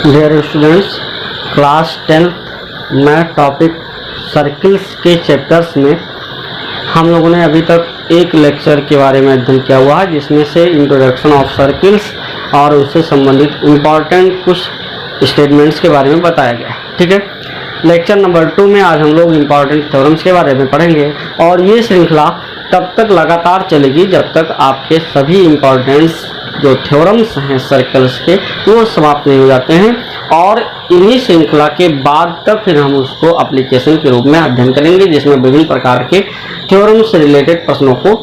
Dear students, class 10th math topic circles के chapters में हम लोगों ने अभी तक एक लेक्चर के बारे में अध्ययन किया हुआ है, जिसमें से इंट्रोडक्शन ऑफ सर्किल्स और उससे संबंधित इम्पॉर्टेंट कुछ स्टेटमेंट्स के बारे में बताया गया। ठीक है, लेक्चर नंबर 2 में आज हम लोग इम्पॉर्टेंट थ्योरम्स के बारे में पढ़ेंगे और ये श्रृंखला तब तक लगातार चलेगी जब तक आपके सभी इम्पॉर्टेंट्स जो थ्योरम्स हैं सर्कल्स के वो समाप्त नहीं हो जाते हैं, और इन्हीं श्रृंखला के बाद तक फिर हम उसको एप्लीकेशन के रूप में अध्ययन करेंगे, जिसमें विभिन्न प्रकार के थ्योरम से रिलेटेड प्रश्नों को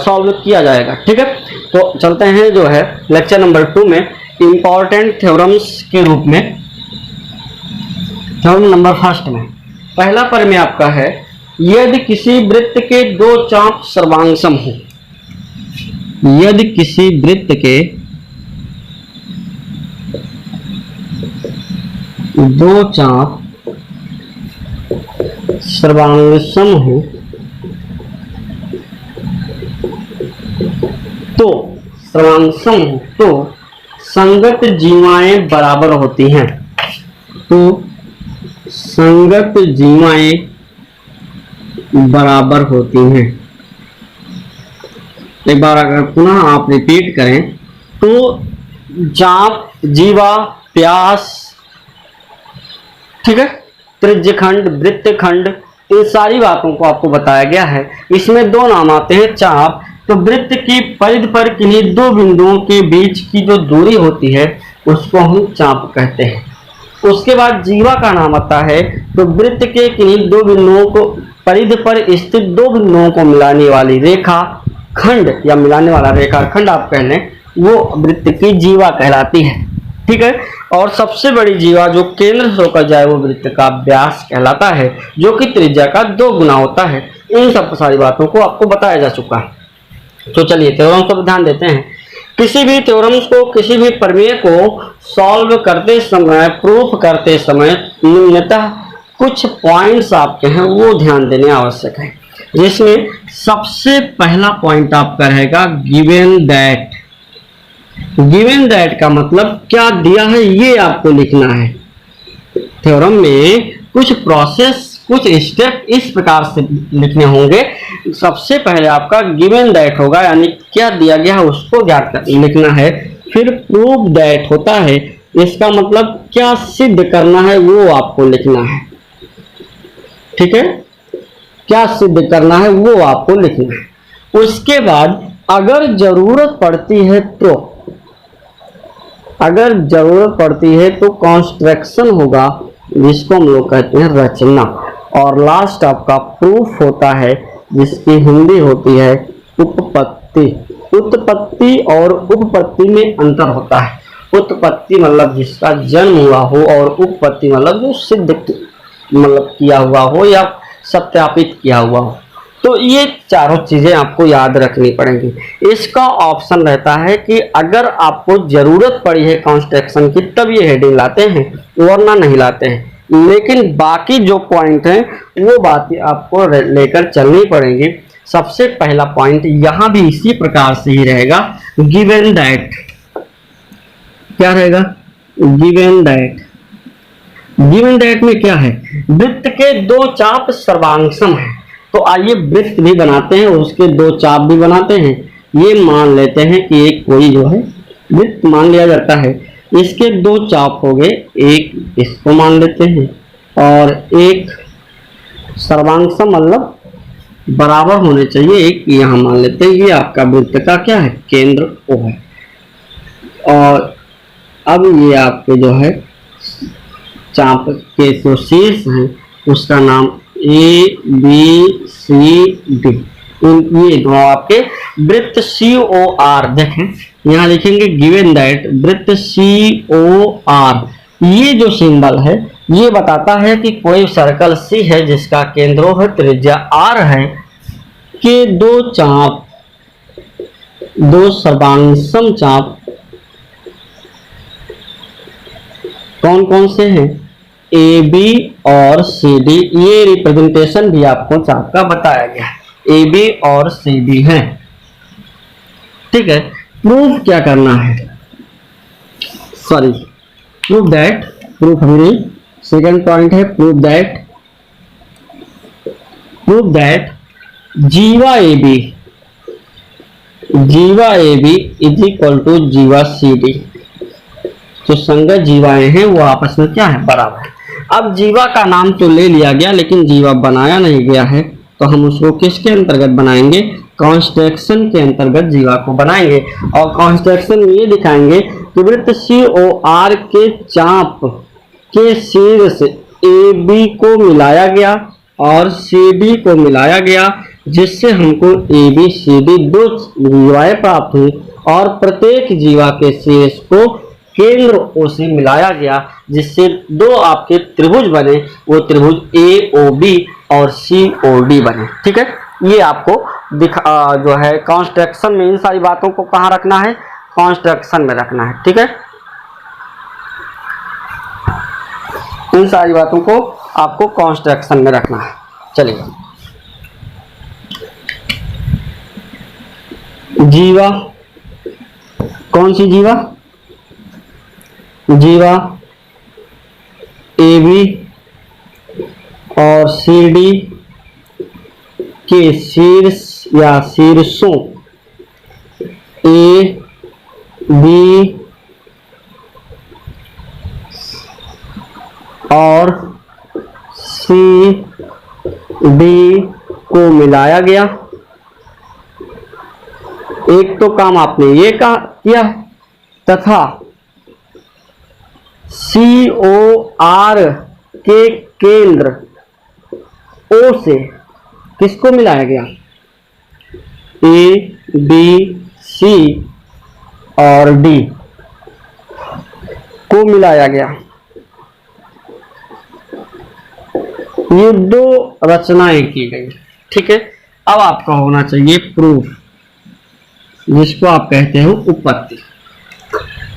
सॉल्व किया जाएगा। ठीक है, तो चलते हैं जो है लेक्चर नंबर 2 में इम्पॉर्टेंट थ्योरम्स के रूप में। थ्योरम नंबर फर्स्ट में पहला पर में आपका है, यदि किसी वृत्त के दो चाप सर्वांगसम हो, यदि किसी वृत्त के दो चाप सर्वांगसम हो तो सर्वांगसम हो तो संगत जीवाएं बराबर होती हैं। तो संगत जीवाएं बराबर होती हैं। एक बार अगर पुनः आप रिपीट करें तो चाप, जीवा, व्यास, ठीक है, त्रिज्यखंड, वृत्तखंड, इन सारी बातों को आपको बताया गया है। इसमें दो नाम आते हैं। चाप तो वृत्त की परिधि पर किन्हीं दो बिंदुओं के बीच की जो दूरी होती है उसको हम चाप कहते हैं। उसके बाद जीवा का नाम आता है, तो वृत्त के किन्हीं दो बिंदुओं को परिधि पर स्थित दो बिंदुओं को मिलाने वाली रेखा खंड या मिलाने वाला रेखा खंड आप कह लें, वो वृत्त की जीवा कहलाती है। ठीक है, और सबसे बड़ी जीवा जो केंद्र से होकर जाए वो वृत्त का व्यास कहलाता है, जो कि त्रिज्या का 2 गुना होता है। इन सब सारी बातों को आपको बताया जा चुका है। तो चलिए थ्योरम पर ध्यान देते हैं। किसी भी थ्योरम्स को, किसी भी प्रमेय को सॉल्व करते समय, प्रूफ करते समय निम्नतः कुछ पॉइंट्स आपके हैं वो ध्यान देने आवश्यक है, जिसमें सबसे पहला पॉइंट आपका रहेगा गिवन दैट। गिवन दैट का मतलब क्या दिया है ये आपको लिखना है। थ्योरम में कुछ प्रोसेस, कुछ स्टेप इस प्रकार से लिखने होंगे। सबसे पहले आपका गिवन दैट होगा, यानी क्या दिया गया है उसको ज्ञात कर लिखना है। फिर प्रूव दैट होता है, इसका मतलब क्या सिद्ध करना है वो आपको लिखना है। ठीक है, क्या सिद्ध करना है वो आपको लिखना है। उसके बाद अगर जरूरत पड़ती है तो, अगर जरूरत पड़ती है तो कंस्ट्रक्शन होगा, जिसको हम लोग कहते हैं रचना। और लास्ट आपका प्रूफ होता है, जिसकी हिंदी होती है उत्पत्ति। उत्पत्ति और उपपत्ति में अंतर होता है। उत्पत्ति मतलब जिसका जन्म हुआ हो, और उपपत्ति मतलब जो सिद्ध मतलब किया हुआ हो या सत्यापित किया हुआ हो। तो ये चारों चीजें आपको याद रखनी पड़ेंगी। इसका ऑप्शन रहता है कि अगर आपको जरूरत पड़ी है कंस्ट्रक्शन की तब ये हेडिंग लाते हैं, वरना नहीं लाते हैं। लेकिन बाकी जो पॉइंट हैं वो बातें आपको लेकर चलनी पड़ेंगी। सबसे पहला पॉइंट यहाँ भी इसी प्रकार से ही रहेगा, गिवन दैट। क्या रहेगा? Given that. गिवन दैट में क्या है? वृत्त के दो चाप सर्वांगसम है। तो आइए वृत्त भी बनाते हैं, उसके दो चाप भी बनाते हैं। ये मान लेते हैं कि एक कोई जो है वृत्त मान लिया जाता है, इसके दो चाप हो गए, एक इसको मान लेते हैं और एक सर्वांगसम मतलब बराबर होने चाहिए, एक यहाँ मान लेते हैं। ये आपका वृत्त का क्या है? केंद्र O है। और अब ये आपके जो है चाप के जो शीर्ष हैं उसका नाम ABCD। ये दो आपके वृत्त COR, देखें यहाँ लिखेंगे गिवन दैट वृत्त COR। ये जो सिंबल है ये बताता है कि कोई सर्कल C है जिसका केंद्र है त्रिज्या R है, के दो चाप, दो सर्वांगसम चाप कौन कौन से हैं? AB और CD। ये रिप्रेजेंटेशन भी आपको चाप का बताया गया है, AB और CD है। ठीक है, प्रूफ क्या करना है? सॉरी, प्रूफ मेरी सेकंड पॉइंट है, प्रूफ दैट जीवा A B is equal to जीवा सी डी। जो संगत जीवाएं हैं वो आपस में क्या है, बराबर है। अब जीवा का नाम तो ले लिया गया लेकिन जीवा बनाया नहीं गया है, तो हम उसको किसके अंतर्गत बनाएंगे, कॉन्स्ट्रक्शन के अंतर्गत जीवा को बनाएंगे। और कॉन्स्ट्रक्शन में ये दिखाएंगे कि वृत्त COR के चाप के शीर्ष AB को मिलाया गया और CD को मिलाया गया, जिससे हमको ABCD दो जीवाएं प्राप्त हुई और प्रत्येक जीवा के शीर्ष को केंद्र O से मिलाया गया, जिससे दो आपके त्रिभुज बने, वो त्रिभुज AOB और COD बने। ठीक है, ये आपको जो है कंस्ट्रक्शन में इन सारी बातों को कहाँ रखना है, कंस्ट्रक्शन में रखना है। ठीक है, इन सारी बातों को आपको कंस्ट्रक्शन में रखना है। चलिए, जीवा, कौन सी जीवा, जीवा AB और CD के शीर्ष या शीर्षों A, B और C, D को मिलाया गया। एक तो काम आपने ये किया, तथा COR के केंद्र O से किसको मिलाया गया, A, B, C और D को मिलाया गया। ये दो रचनाएं की गई। ठीक है, अब आपका होना चाहिए प्रूफ, जिसको आप कहते हो उत्पत्ति।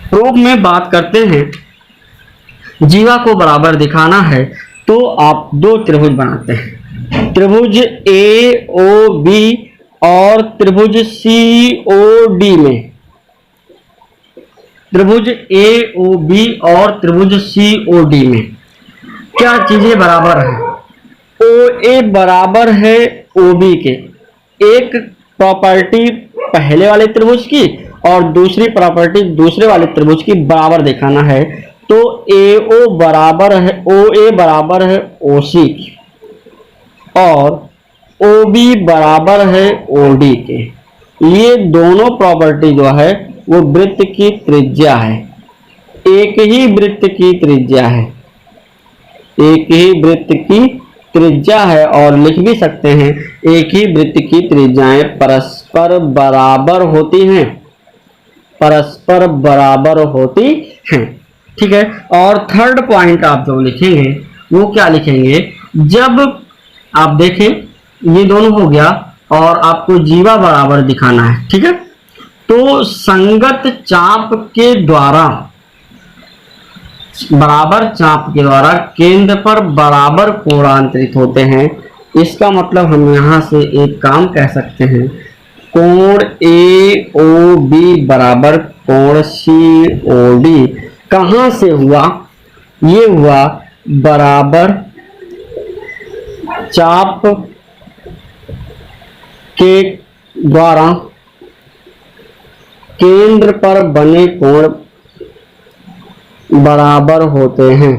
प्रूफ में बात करते हैं, जीवा को बराबर दिखाना है तो आप दो त्रिभुज बनाते हैं, त्रिभुज AOB और त्रिभुज COD में, त्रिभुज AOB और त्रिभुज COD में क्या चीजें बराबर हैं, OA बराबर है OB के, एक प्रॉपर्टी पहले वाले त्रिभुज की और दूसरी प्रॉपर्टी दूसरे वाले त्रिभुज की बराबर दिखाना है, तो AO बराबर है OA बराबर है OC की और OB बराबर है OD के। ये दोनों प्रॉपर्टी जो है वो वृत्त की त्रिज्या है, एक ही वृत्त की त्रिज्या है, एक ही वृत्त की त्रिज्या है। और लिख भी सकते हैं, एक ही वृत्त की त्रिज्याएं परस्पर बराबर होती हैं, परस्पर बराबर होती हैं। ठीक है, और थर्ड पॉइंट आप जो लिखेंगे वो क्या लिखेंगे, जब आप देखें ये दोनों हो गया और आपको जीवा बराबर दिखाना है। ठीक है, तो संगत चाप के द्वारा, बराबर चाप के द्वारा केंद्र पर बराबर कोणांतरित होते हैं। इसका मतलब हम यहां से एक काम कह सकते हैं, कोण AOB बराबर कोण COD कहां से हुआ, ये हुआ बराबर चाप के द्वारा केंद्र पर बने कोण बराबर होते हैं,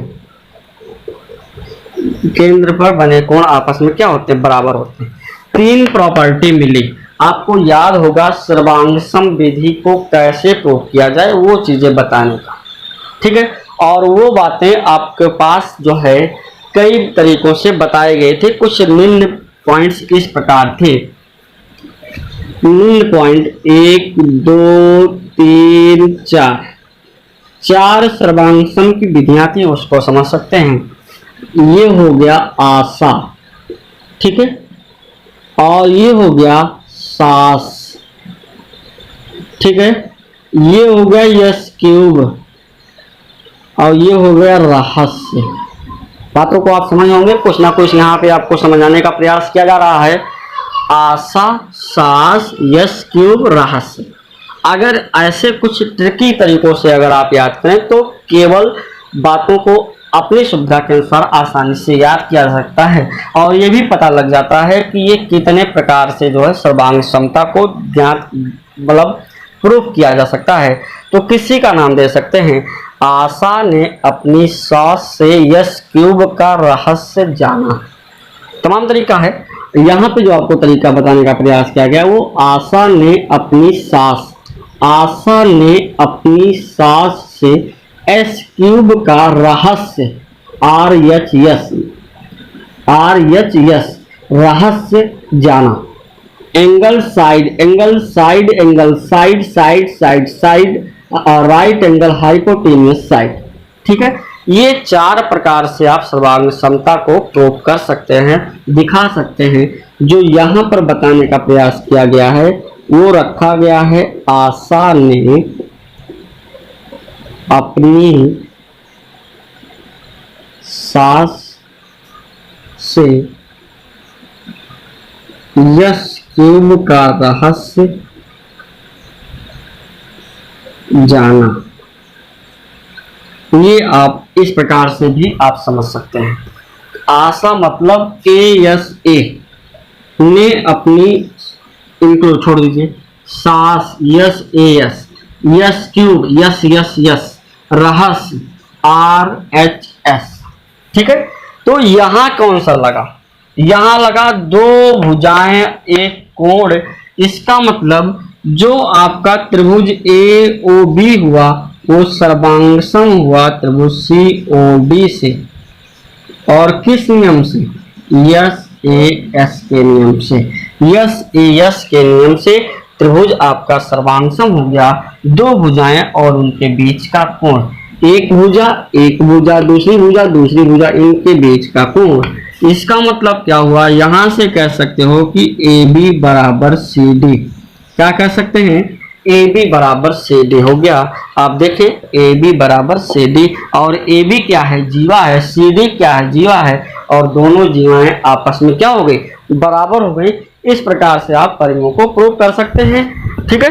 केंद्र पर बने कोण आपस में क्या होते हैं, बराबर होते हैं। तीन प्रॉपर्टी मिली। आपको याद होगा सर्वांगसम विधि को कैसे प्रूव किया जाए, वो चीजें बताने का। ठीक है, और वो बातें आपके पास जो है कई तरीकों से बताए गए थे। कुछ निम्न पॉइंट्स इस प्रकार थे, निम्न पॉइंट 1 2 3 4, चार सर्वांगसम की विधियां थी, उसको समझ सकते हैं। ये हो गया आशा, ठीक है, और ये हो गया सास, ठीक है, ये हो गया यस क्यूब और ये हो गया रहस्य। बातों को आप समझ होंगे, कुछ ना कुछ यहाँ पे आपको समझाने का प्रयास किया जा रहा है। आशा, सास, यस क्यूब, रहस्य। अगर ऐसे कुछ ट्रिकी तरीकों से अगर आप याद करें तो केवल बातों को अपनी सुविधा के अनुसार आसानी से याद किया जा सकता है और ये भी पता लग जाता है कि ये कितने प्रकार से जो है सर्वांग क्षमता को ज्ञात मतलब प्रूफ किया जा सकता है। तो किसी का नाम दे सकते हैं, आशा ने अपनी सास से यश क्यूब का रहस्य जाना। तमाम तरीका है, यहाँ पे जो आपको तरीका बताने का प्रयास किया गया वो आशा ने अपनी सास से एस क्यूब का रहस्य RHS रहस्य जाना। Angle side right angle hypotenuse side. ठीक है, ये 4 प्रकार से आप सर्वांग क्षमता को प्रूव कर सकते हैं, दिखा सकते हैं। जो यहाँ पर बताने का प्रयास किया गया है वो रखा गया है, आशा ने अपनी सास से यश क्यूब का रहस्य जाना। ये आप इस प्रकार से भी आप समझ सकते हैं। आशा मतलब ASA ने अपनी, इनको छोड़ दीजिए, सास AS यश क्यूब यस रहस्य RHS। ठीक है, तो यहाँ कौन सा लगा? यहाँ लगा 2 भुजाएं एक कोण। इसका मतलब जो आपका त्रिभुज AOB हुआ वो सर्वांगसम हुआ त्रिभुज COD से, और किस नियम से? SAS के नियम से। SAS के नियम से त्रिभुज आपका सर्वांगसम हो गया। 2 भुजाएं और उनके बीच का कोण, एक भुजा दूसरी भुजा इनके बीच का कोण। इसका मतलब क्या हुआ? यहां से कह सकते हो कि AB बराबर CD। क्या कह सकते हैं? AB बराबर CD हो गया। आप देखें, AB बराबर CD, और AB क्या है? जीवा है। CD क्या है? जीवा है। और दोनों जीवाएं आपस में क्या हो गई? बराबर हो गई। इस प्रकार से आप परियों को प्रूव कर सकते हैं। ठीक है,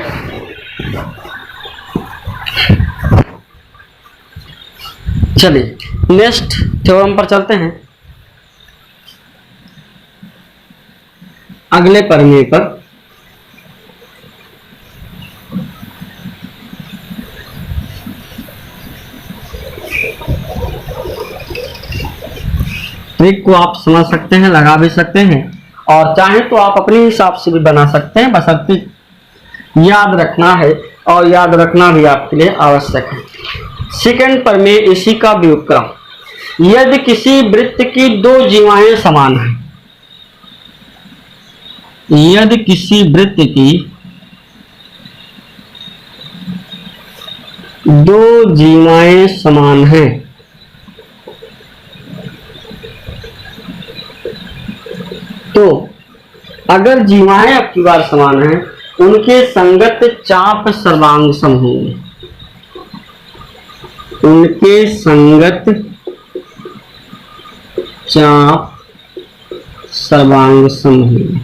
चलिए नेक्स्ट थ्योरम पर चलते हैं, अगले परिमेय पर। ट्रिक को आप समझ सकते हैं, लगा भी सकते हैं, और चाहे तो आप अपने हिसाब से भी बना सकते हैं, बशर्ते याद रखना है, और याद रखना भी आपके लिए आवश्यक है। सेकंड परिमेय, इसी का व्युत्क्रम। यदि किसी वृत्त की 2 जीवाएं समान हैं, यदि किसी वृत्त की 2 जीवाएं समान हैं, तो अगर जीवाएं अब की बार समान हैं, उनके संगत चाप सर्वांगसम होंगे। उनके संगत चाप सर्वांगसम होंगे।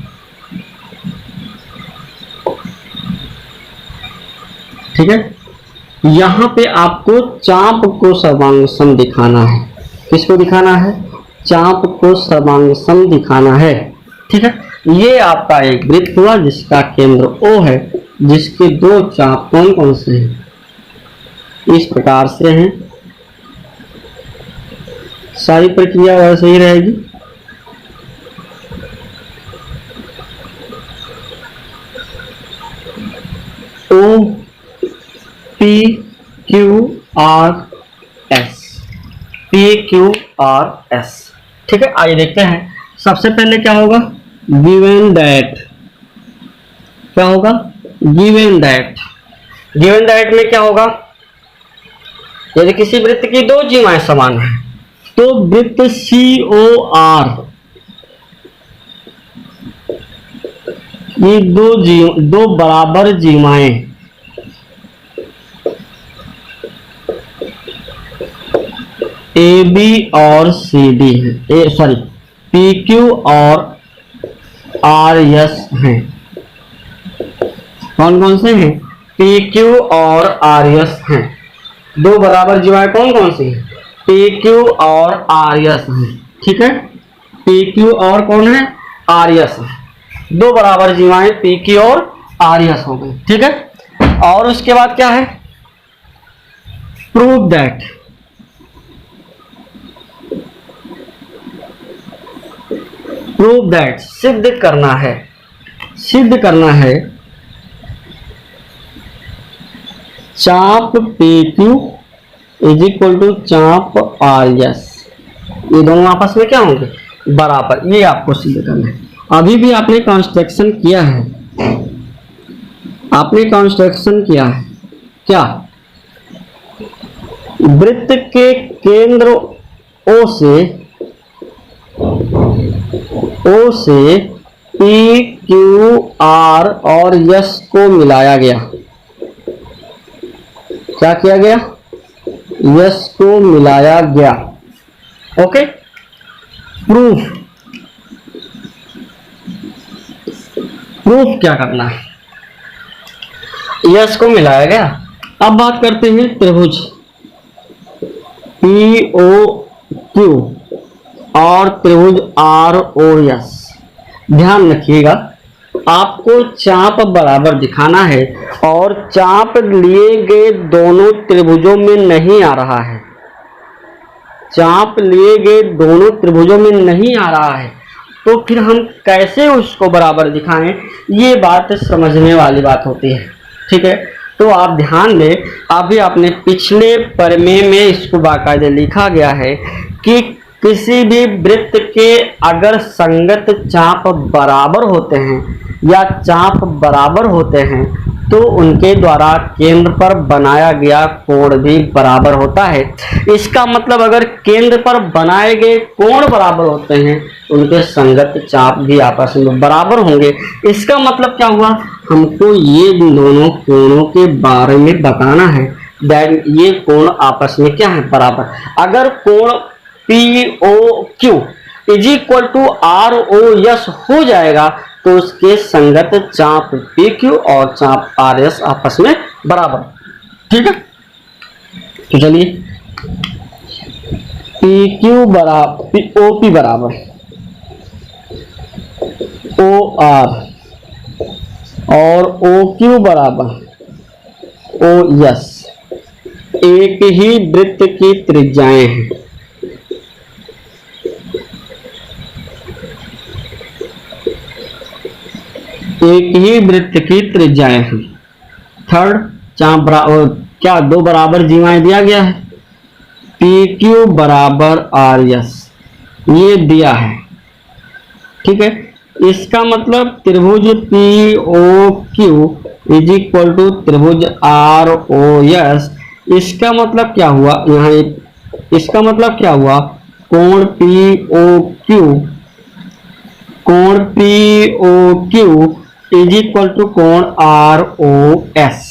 ठीक है, यहां पे आपको चाप को सर्वांगसम दिखाना है। किसको दिखाना है? चाप को सर्वांगसम दिखाना है। ठीक है, ये आपका एक वृत्त हुआ जिसका केंद्र O है, जिसके 2 चाप कौन कौन से हैं? इस प्रकार से हैं। सारी प्रक्रिया वैसे ही रहेगी। PQRS। ठीक है, आइए देखते हैं। सबसे पहले क्या होगा? Given that. क्या होगा? Given that. गिवन दैट में क्या होगा? यदि किसी वृत्त की 2 जीवाएं समान हैं, तो वृत्त COR ये 2 बराबर जीवाएं AB और CD है, सॉरी PQ और RS हैं। कौन कौन से हैं? PQ और RS हैं। 2 बराबर जीवाएं कौन कौन सी हैं? पी क्यू और आर एस है, ठीक है। पी क्यू और कौन है, आर एस, दो बराबर जीवाएं पी क्यू और आर एस हो गई, ठीक है। और उसके बाद क्या है, प्रूव दैट, प्रूव दैट सिद्ध करना है, सिद्ध करना है चाप P Q is equal to चाप आर एस, ये दोनों आपस में क्या होंगे, बराबर। ये आपको सिद्ध करना है। अभी भी आपने कंस्ट्रक्शन किया है, आपने कंस्ट्रक्शन किया है क्या, वृत्त के केंद्र ओ से पी क्यू आर और एस को मिलाया गया, क्या किया गया, यस को मिलाया गया, ओके। प्रूफ, प्रूफ क्या करना है, यस को मिलाया गया। अब बात करते हैं त्रिभुज पी ओ क्यू और त्रिभुज आर ओ एस। ध्यान रखिएगा, आपको चाप बराबर दिखाना है और चाप लिए गए दोनों त्रिभुजों में नहीं आ रहा है, चाप लिए गए दोनों त्रिभुजों में नहीं आ रहा है, तो फिर हम कैसे उसको बराबर दिखाएं, ये बात समझने वाली बात होती है, ठीक है। तो आप ध्यान दें, अभी आपने पिछले प्रमेय में इसको बाकायदे लिखा गया है कि किसी भी वृत्त के अगर संगत चाप बराबर होते हैं या चाप बराबर होते हैं तो उनके द्वारा केंद्र पर बनाया गया कोण भी बराबर होता है। इसका मतलब अगर केंद्र पर बनाए गए कोण बराबर होते हैं उनके संगत चाप भी आपस में बराबर होंगे। इसका मतलब क्या हुआ, हमको ये दोनों कोणों के बारे में बताना है, दैट ये कोण आपस में क्या है, बराबर। अगर कोण P O Q is equal to R O S हो जाएगा तो उसके संगत चाप पी क्यू और चाप आर एस आपस में बराबर, ठीक है। तो चलिए पी क्यू बराबर ओ पी बराबर ओ आर और ओ क्यू बराबर ओ एस एक ही वृत्त की त्रिज्याएं हैं, एक ही वृत्त की त्रिज्याएं हैं। थर्ड, चाप क्या दो बराबर जीवाएं दिया गया है, पी क्यू बराबर आर एस, ये दिया है, ठीक है। इसका मतलब त्रिभुज P O Q is equal to त्रिभुज आर ओ एस। इसका मतलब क्या हुआ, यहाँ इसका मतलब क्या हुआ, कोण पी ओ क्यू, कोण P O Q is equal to कोण आर ओ एस,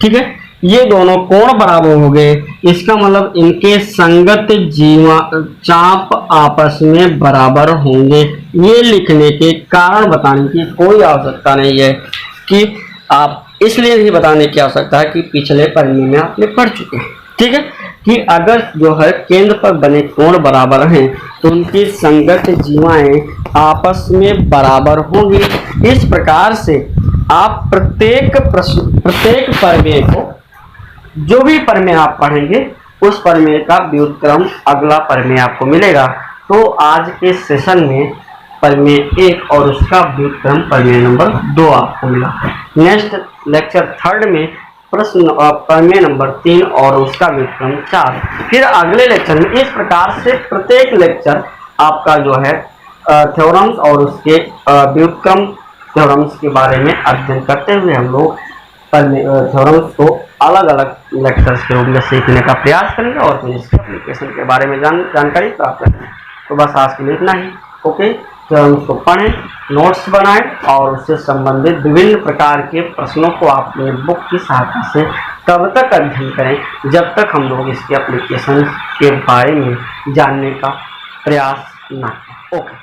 ठीक है। ये दोनों कोण बराबर हो गए, इसका मतलब इनके संगत जीवा चाप आपस में बराबर होंगे। ये लिखने के कारण बताने की कोई आवश्यकता नहीं है कि आप, इसलिए नहीं बताने की आवश्यकता है कि पिछले प्रमेय में आपने पढ़ चुके हैं, ठीक है, कि अगर जो है केंद्र पर बने कोण बराबर हैं तो उनकी संगत जीवाएं आपस में बराबर होंगी। इस प्रकार से आप प्रत्येक प्रमेय को, जो भी प्रमेय आप पढ़ेंगे उस प्रमेय का व्युत्क्रम अगला प्रमेय आपको मिलेगा। तो आज के सेशन में प्रमेय 1 और उसका व्युत्क्रम प्रमेय नंबर 2 आपको मिला। नेक्स्ट लेक्चर 3 में प्रश्न प्रमेय नंबर 3 और उसका व्युत्क्रम 4। फिर अगले लेक्चर में इस प्रकार से प्रत्येक लेक्चर आपका जो है थ्योरम्स और उसके व्युत्क्रम थ्योरम्स के बारे में अध्ययन करते हुए हम लोग थ्योरम्स को अलग अलग लेक्चर्स के रूप में सीखने का प्रयास करेंगे और फिर इसके एप्लीकेशन के बारे में जानकारी प्राप्त करेंगे। तो बस आज के लिए इतना ही, ओके। थ्योरम्स को पढ़ें, नोट्स बनाएं और उससे संबंधित विभिन्न प्रकार के प्रश्नों को आप अपने बुक की सहायता से तब तक अध्ययन करें जब तक हम लोग इसके एप्लीकेशन के बारे में जानने का प्रयास न करें। ओके।